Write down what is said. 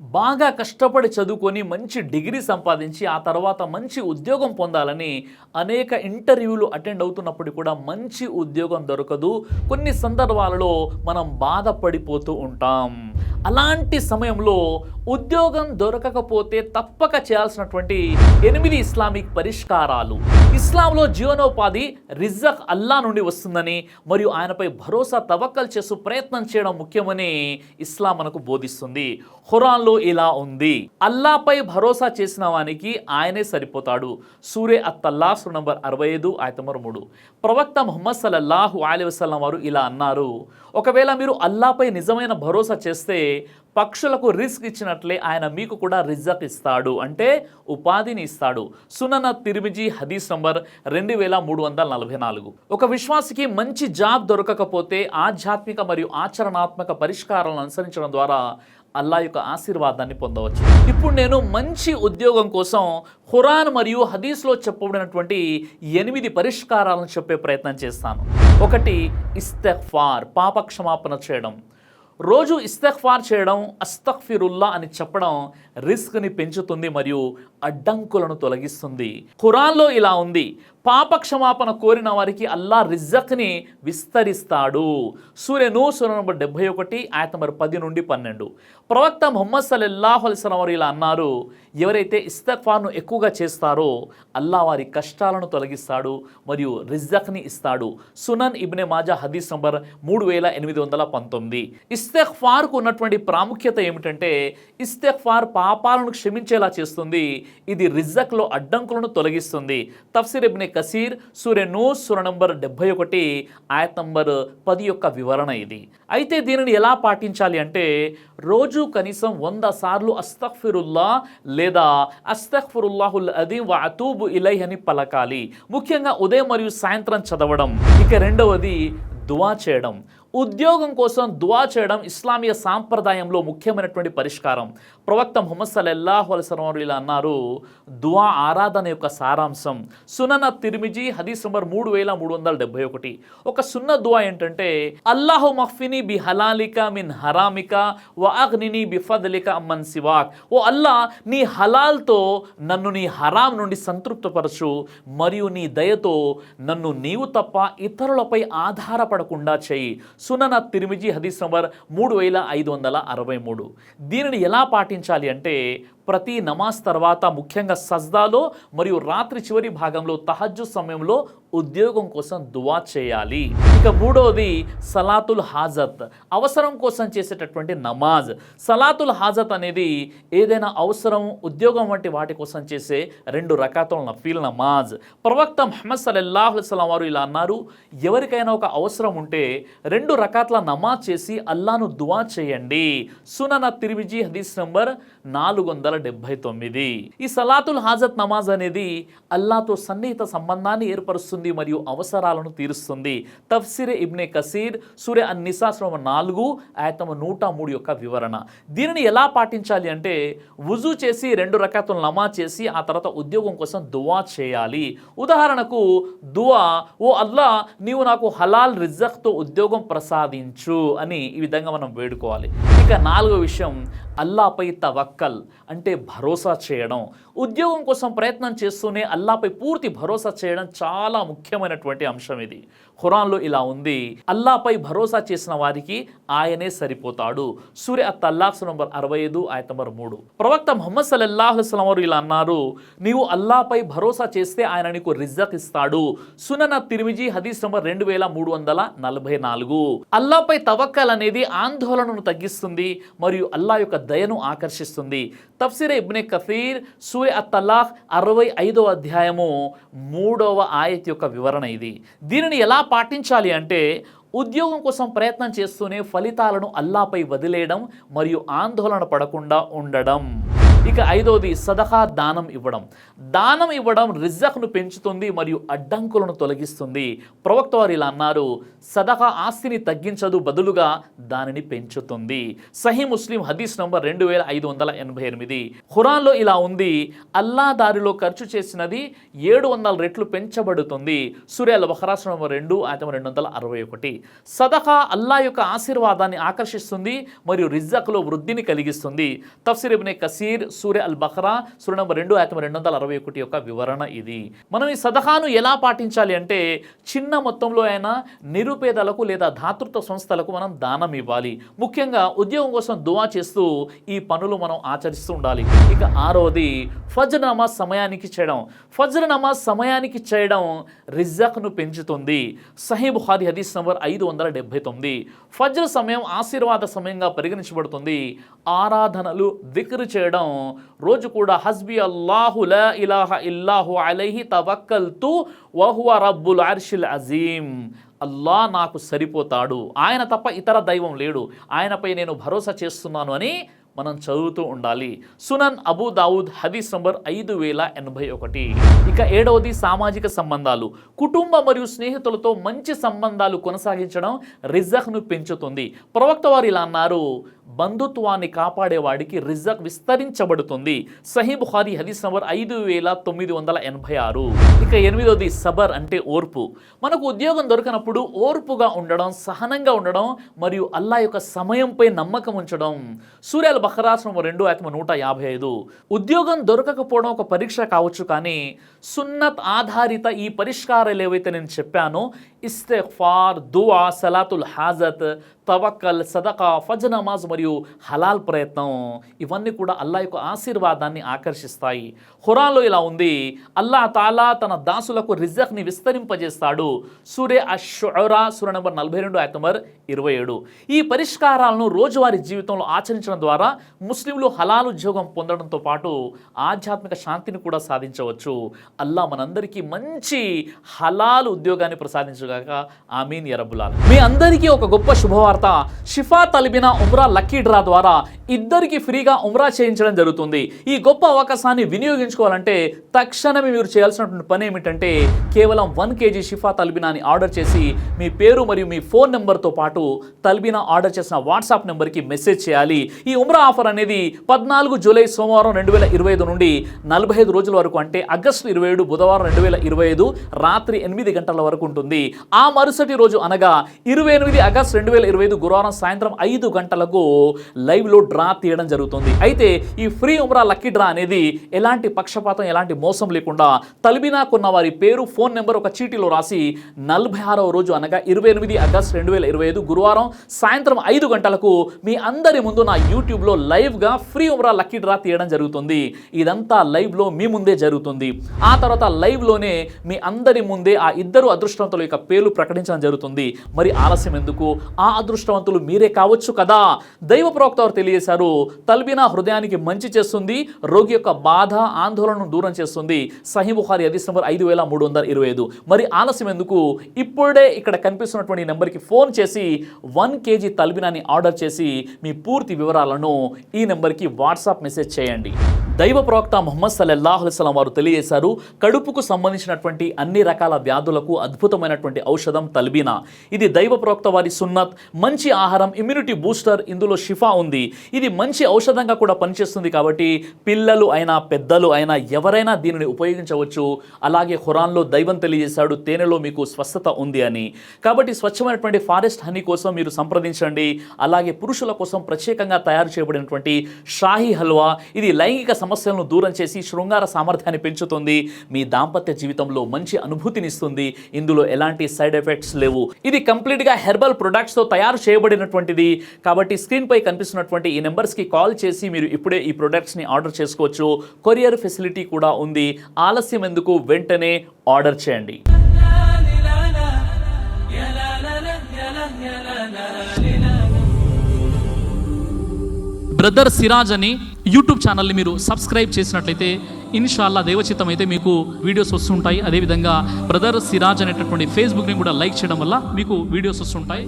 బాగా కష్టపడి చదువుకొని మంచి డిగ్రీ సంపాదించి ఆ తర్వాత మంచి ఉద్యోగం పొందాలని అనేక ఇంటర్వ్యూలు అటెండ్ అవుతున్నప్పుడు కూడా మంచి ఉద్యోగం దొరకదు. కొన్ని సందర్భాలలో మనం బాధపడిపోతూ ఉంటాం. అలాంటి సమయంలో ఉద్యోగం దొరకకపోతే తప్పక చేయాల్సినటువంటి 8 ఇస్లామిక్ పరిష్కారాలు. ఇస్లాంలో జీవనోపాధి రిజక్ అల్లా నుండి వస్తుందని మరియు ఆయనపై భరోసా తవక్కల్ చేస్తూ ప్రయత్నం చేయడం ముఖ్యమని ఇస్లాం మనకు బోధిస్తుంది. ఖురాన్లో ఇలా ఉంది, అల్లాపై భరోసా చేసిన వానికి ఆయనే సరిపోతాడు. సూరే అతల్లాహ్ సూరా నంబర్ 65 ఆయత నంబర్ 3. ప్రవక్త ముహమ్మద్ సల్లల్లాహు అలైహి వసల్లం వారు ఇలా అన్నారు, ఒకవేళ మీరు అల్లాపై నిజమైన భరోసా చేస్తే పక్షులకు రిస్క్ ఇచ్చినట్లే ఆయన మీకు కూడా రిజక్ ఇస్తాడు, అంటే ఉపాధిని ఇస్తాడు. సునన తిర్మిజీ హదీస్ నంబర్ 2344. ఒక విశ్వాసికి మంచి జాబ్ దొరకకపోతే ఆధ్యాత్మిక మరియు ఆచరణాత్మక పరిష్కారాలను అనుసరించడం ద్వారా అల్లా యొక్క ఆశీర్వాదాన్ని పొందవచ్చు. ఇప్పుడు నేను మంచి ఉద్యోగం కోసం ఖురాన్ మరియు హదీస్లో చెప్పబడినటువంటి 8 పరిష్కారాలను చెప్పే ప్రయత్నం చేస్తాను. 1. ఇస్తిగ్ఫార్, పాప క్షమాపణ చేయడం. రోజు ఇస్తిగ్ఫార్ చేయడం, అస్తగ్ఫిరుల్లా అని చెప్పడం రిస్క్ని పెంచుతుంది మరియు అడ్డంకులను తొలగిస్తుంది. ఖురాన్లో ఇలా ఉంది, పాప క్షమాపణ కోరిన వారికి అల్లా రిజక్ని విస్తరిస్తాడు. సూరే నూహ్ సూరా నంబర్ 71 ఆయత నంబర్ 10 నుండి 12. ప్రవక్త ముహమ్మద్ సల్లల్లాహు అలైహి వసల్లం వారు ఇలా అన్నారు, ఎవరైతే ఇస్తిగ్ఫార్ను ఎక్కువగా చేస్తారో అల్లా వారి కష్టాలను తొలగిస్తాడు మరియు రిజక్ని ఇస్తాడు. సునన్ ఇబ్నే మాజా హదీస్ నంబర్ 3819. ఇస్తిగ్ఫార్కు ఉన్నటువంటి ప్రాముఖ్యత ఏమిటంటే ఇస్తిగ్ఫార్ పాపాలను క్షమించేలా చేస్తుంది, ఇది రిజక్లో అడ్డంకులను తొలగిస్తుంది. తఫ్సీర్ ఇబ్నే కసీర్ సూరే నూహ్ సూరా నంబర్ 71 ఆయత నంబర్ 10 యొక్క వివరణ ఇది. అయితే దీనిని ఎలా పాటించాలి అంటే రోజు కనీసం 100 సార్లు అస్తగ్ఫిరుల్లా లేదా అస్తగ్ఫిరుల్లాహుల్ అదీం వ అతూబు ఇలైహి అని పలకాలి. ముఖ్యంగా ఉదయం మరియు సాయంత్రం చదవడం. ఇక రెండవది దువా చేయడం. ఉద్యోగం కోసం దువా చేయడం ఇస్లామీయ సాంప్రదాయంలో ముఖ్యమైనటువంటి పరిష్కారం. ప్రవక్త ముహమ్మద్ సల్లల్లాహు అలైహి వసల్లం ఇలా అన్నారు, దువా ఆరాధన యొక్క సారాంశం. సునన తిర్మిజీ హదీస్ నంబర్ 3371. ఒక సున్న దువా ఏంటంటే, అల్లాహు మగ్ఫినీ బి హలాలిక మిన్ హరామిక వ అగ్నినీ బి ఫద్లిక అమ్మన్ సివాక్. ఓ అల్లా, నీ హలాల్తో నన్ను నీ హరాం నుండి సంతృప్తపరచు మరియు నీ దయతో నన్ను నీవు తప్ప ఇతరులపై ఆధారపడకుండా చేయి. సునన తిర్మిజీ హదీస్ నంబర్ 3563. దీనిని ఎలా పాటించాలి అంటే ప్రతి నమాజ్ తర్వాత ముఖ్యంగా సజ్దాలో మరియు రాత్రి చివరి భాగంలో తహజ్జుద్ సమయంలో ఉద్యోగం కోసం దువా చేయాలి. ఇక మూడవది సలాతుల్ హాజత్, అవసరం కోసం చేసేటటువంటి నమాజ్. సలాతుల్ హాజత్ అనేది ఏదైనా అవసరం, ఉద్యోగం వంటి వాటి కోసం చేసే 2 రకాతుల నఫీల్ నమాజ్. ప్రవక్త ముహమ్మద్ సల్లల్లాహు అలైహి వసల్లం వారు ఇలా అన్నారు, ఎవరికైనా ఒక అవసరం ఉంటే 2 రకాతుల నమాజ్ చేసి అల్లాను దువా చేయండి. సునన తిర్మిజీ హదీస్ నంబర్ 479. ఈ సలాతుల్ హాజత్ నమాజ్ అనేది అల్లాతో సన్నిహిత సంబంధాన్ని ఏర్పరుస్తుంది మరియు అవసరాలను తీరుస్తుంది. తఫ్సీర్ ఇబ్నే కసీర్ సూరే అన్-నిసా సూరా 4 ఆయత 103 యొక్క వివరణ. దీనిని ఎలా పాటించాలి అంటే వుజూ చేసి 2 రకాతుల నమాజ్ చేసి ఆ తర్వాత ఉద్యోగం కోసం దువా చేయాలి. ఉదాహరణకు దువా, ఓ అల్లా, నీవు నాకు హలాల్ రిజక్తో ఉద్యోగం ప్రసాదించు అని ఈ విధంగా మనం వేడుకోవాలి. ఇక 4వ విషయం అల్లాపై తవక్కల్, అంటే భరోసా చేయడం. ఉద్యోగం కోసం ప్రయత్నం చేస్తూనే అల్లాపై పూర్తి భరోసా చేయడం చాలా ముఖ్యమైనటువంటి అంశం ఇది. ఖురాన్లో ఇలా ఉంది, అల్లాపై భరోసా చేసిన వారికి ఆయనే సరిపోతాడు. సూరే అతల్లాహ్ సూరా నంబర్ 65 ఆయత నంబర్ 3. ప్రవక్త ముహమ్మద్ సల్లల్లాహు అలైహి వసల్లం వారు ఇలా అన్నారు, నీవు అల్లాపై భరోసా చేస్తే ఆయన నీకు రిజక్ ఇస్తాడు. సునన తిర్మిజీ హదీస్ నంబర్ 2344. అల్లాపై తవక్కల్ అనేది ఆందోళనను తగ్గిస్తుంది మరియు అల్లా యొక్క దయను ఆకర్షిస్తుంది. తఫ్సీర్ ఇబ్నే కసీర్ సూరే అతల్లాహ్ 65వ అధ్యాయము 3వ ఆయత్ యొక్క వివరణ ఇది. దీనిని ఎలా పాటించాలి అంటే ఉద్యోగం కోసం ప్రయత్నం చేస్తూనే ఫలితాలను అల్లాపై వదిలేయడం మరియు ఆందోళన పడకుండా ఉండడం. ఇక ఐదవది సదకా దానం ఇవ్వడం. దానం ఇవ్వడం రిజక్ను పెంచుతుంది మరియు అడ్డంకులను తొలగిస్తుంది. ప్రవక్త వారు ఇలా అన్నారు, సదకా ఆస్తిని తగ్గించదు, బదులుగా దానిని పెంచుతుంది. సహీ ముస్లిం హదీస్ నంబర్ 2588. ఖురాన్లో ఇలా ఉంది, అల్లా దారిలో ఖర్చు చేసినది 700 రెట్లు పెంచబడుతుంది. సూరా అల్ బఖరా నంబర్ 2 ఆయతం 261. సదకా అల్లా యొక్క ఆశీర్వాదాన్ని ఆకర్షిస్తుంది మరియు రిజక్లో వృద్ధిని కలిగిస్తుంది. తఫ్సీర్ ఇబ్నే కసీర్ సూరా అల్ బఖరా సూరా నంబర్ 2 ఆయతం 261 యొక్క వివరణ ఇది. మనం ఈ సదకాను ఎలా పాటించాలి అంటే, చిన్న మొత్తంలో అయినా నిరుపేదలకు లేదా దాతృత్వ సంస్థలకు మనం దానం ఇవ్వాలి. ముఖ్యంగా ఉద్యోగం కోసం దువా చేస్తూ ఈ పనులు మనం ఆచరిస్తూ ఉండాలి. ఇక ఆరవది ఫజ్ర్ నమాజ్ సమయానికి చేయడం. ఫజ్ర్ నమాజ్ సమయానికి చేయడం రిజక్ను పెంచుతుంది. సహీ బుఖారీ హదీస్ నంబర్ 579. ఫజ్ర్ సమయం ఆశీర్వాద సమయంగా పరిగణించబడుతుంది. ఆరాధనలు దిక్ర్ చేయడం, రోజు కూడా హస్బి అల్లాహు లా ఇలాహ ఇల్లాహు అలైహి తవక్కల్తు వహువ రబ్బుల్ అర్షిల్ అజీం, అల్లా నాకు సరిపోతాడు, ఆయన తప్ప ఇతర దైవం లేడు, ఆయనపై నేను భరోసా చేస్తున్నాను అని మనం చదువుతూ ఉండాలి. సునన్ అబూ దావుద్ హదీస్ నంబర్ 5081. ఇక ఏడవది సామాజిక సంబంధాలు. కుటుంబ మరియు స్నేహితులతో మంచి సంబంధాలు కొనసాగించడం రిజక్ను పెంచుతుంది. ప్రవక్త వారు ఇలా అన్నారు, బంధుత్వాన్ని కాపాడేవాడికి రిజక్ విస్తరించబడుతుంది. సహీ బుఖారీ హదీస్ నంబర్ 5986. ఇక ఎనిమిదవది సబర్ అంటే ఓర్పు. మనకు ఉద్యోగం దొరకనప్పుడు ఓర్పుగా ఉండడం, సహనంగా ఉండడం మరియు అల్లా యొక్క సమయంపై నమ్మకం ఉంచడం. సూరా అల్ బఖరా నంబర్ 2 ఆయతం 155. ఉద్యోగం దొరకకపోవడం ఒక పరీక్ష కావచ్చు, కానీ సున్నత్ ఆధారిత ఈ పరిష్కారాలు ఏవైతే నేను చెప్పానో, ఇస్తిగ్ఫార్, దువా, సలాతుల్ హాజత్, తవక్కల్, సదకా, ఫజ్ర్ నమాజ్ మరియు హలాల్ ప్రయత్నం, ఇవన్నీ కూడా అల్లా యొక్క ఆశీర్వాదాన్ని ఆకర్షిస్తాయి. ఖురాన్లో ఇలా ఉంది, అల్లా తాలా తన దాసులకు రిజక్ని విస్తరింపజేస్తాడు. సూరే అష్-షురా సూరా నంబర్ 42 ఆయతం నంబర్ 27. ఈ పరిష్కారాలను రోజువారీ జీవితంలో ఆచరించడం ద్వారా ముస్లింలు హలాల్ ఉద్యోగం పొందడంతో పాటు ఆధ్యాత్మిక శాంతిని కూడా సాధించవచ్చు. అల్లా మనందరికీ మంచి హలాల్ ఉద్యోగాన్ని ప్రసాదించుగాక. ఆమీన్ యా రబ్బుల్ ఆలమీన్. మీ అందరికీ ఒక గొప్ప శుభవార్త. షిఫా తల్బినా ఉమ్రా లక్కీ డ్రా ద్వారా ఇద్దరికి ఫ్రీగా ఉమ్రా చేయించడం జరుగుతుంది. ఈ గొప్ప అవకాశాన్ని వినియోగించుకోవాలంటే తక్షణమే మీరు చేయాల్సినటువంటి పని ఏమిటంటే, కేవలం 1 kg షిఫా తల్బినాని ఆర్డర్ చేసి మీ పేరు మరియు మీ ఫోన్ నెంబర్తో పాటు తల్బినా ఆర్డర్ చేసిన వాట్సాప్ నెంబర్కి మెసేజ్ చేయాలి. ఈ ఉమ్రా ఆఫర్ అనేది 14 జూలై సోమవారం 2025 నుండి 45 రోజుల వరకు, అంటే ఆగస్టు 27 బుధవారం 2025 రాత్రి 8 గంటల వరకు ఉంటుంది. ఆ మరుసటి రోజు అనగా 28 ఆగస్టు 2025 గురువారం సాయంత్రం 5 గంటలకు లైవ్లో డ్రా తీయడం జరుగుతుంది. అయితే ఈ ఫ్రీ ఉమ్రా లక్కీ డ్రా అనేది ఎలాంటి పక్షపాతం, ఎలాంటి మోసం లేకుండా తల్బినాకున్న వారి పేరు, ఫోన్ నెంబర్ ఒక చీటీలో రాసి 46వ రోజు అనగా 28 ఆగస్టు 2025 గురువారం సాయంత్రం 5 గంటలకు మీ అందరి ముందు నా యూట్యూబ్లో లైవ్గా ఫ్రీ ఉమ్రా లక్కీ డ్రా తీయడం జరుగుతుంది. ఇదంతా లైవ్లో మీ ముందే జరుగుతుంది. ఆ తర్వాత లైవ్లోనే మీ అందరి ముందే ఆ ఇద్దరు అదృష్టవంతుల యొక్క పేర్లు ప్రకటించడం జరుగుతుంది. మరి ఆలస్యం ఎందుకు? ఆ అదృష్టవంతులు మీరే కావచ్చు కదా. దైవ ప్రవక్త వారు తెలియజేశారు, తల్బినా హృదయానికి మంచి చేస్తుంది, రోగి యొక్క బాధ, ఆందోళనను దూరం చేస్తుంది. సహీ బుఖారీ హదీస్ నంబర్ 5325. మరి ఆలస్యం ఎందుకు? ఇప్పుడే ఇక్కడ కనిపిస్తున్నటువంటి నెంబర్కి ఫోన్ చేసి 1 kg తల్బినాని ఆర్డర్ చేసి మీ పూర్తి వివరాలను ఈ నెంబర్కి వాట్సాప్ మెసేజ్ చేయండి. దైవ ప్రవక్త ముహమ్మద్ సల్లల్లాహు అలైహి వసల్లం వారు తెలియజేశారు, కడుపుకు సంబంధించినటువంటి అన్ని రకాల వ్యాధులకు అద్భుతమైనటువంటి ఔషధం తల్బీనా. ఇది దైవ ప్రవక్త వారి సున్నత్, మంచి ఆహారం, ఇమ్యూనిటీ బూస్టర్, ఇందులో షిఫా ఉంది. ఇది మంచి ఔషధంగా కూడా పనిచేస్తుంది కాబట్టి పిల్లలు అయినా పెద్దలు అయినా ఎవరైనా దీనిని ఉపయోగించవచ్చు. అలాగే ఖురాన్లో దైవం తెలియజేశాడు, తేనెలో మీకు స్వస్థత ఉంది అని. కాబట్టి స్వచ్ఛమైనటువంటి ఫారెస్ట్ హనీ కోసం మీరు సంప్రదించండి. అలాగే పురుషుల కోసం ప్రత్యేకంగా తయారు చేయబడినటువంటి షాహీ హల్వా, ఇది లైంగిక సమస్యలను దూరం చేసి శృంగార సామర్థ్యాన్ని పెంచుతుంది, మీ దాంపత్య జీవితంలో మంచి అనుభూతినిస్తుంది. ఇందులో ఎలాంటి సైడ్ ఎఫెక్ట్స్ లేవు. ఇది కంప్లీట్గా హెర్బల్ ప్రొడక్ట్స్తో తయారు చేయబడినటువంటిది. కాబట్టి స్క్రీన్పై కనిపిస్తున్నటువంటి ఈ నెంబర్స్కి కాల్ చేసి మీరు ఇప్పుడే ఈ ప్రొడక్ట్స్ని ఆర్డర్ చేసుకోవచ్చు. కొరియర్ ఫెసిలిటీ కూడా ఉంది. ఆలస్యం ఎందుకు? వెంటనే ఆర్డర్ చేయండి. బ్రదర్ సిరాజ్ అని యూట్యూబ్ ఛానల్ని మీరు సబ్స్క్రైబ్ చేసినట్లయితే ఇన్షాల్లా దైవచిత్తం అయితే మీకు వీడియోస్ వస్తుంటాయి. అదేవిధంగా బ్రదర్ సిరాజ్ అనేటటువంటి ఫేస్బుక్ని కూడా లైక్ చేయడం వల్ల మీకు వీడియోస్ వస్తుంటాయి.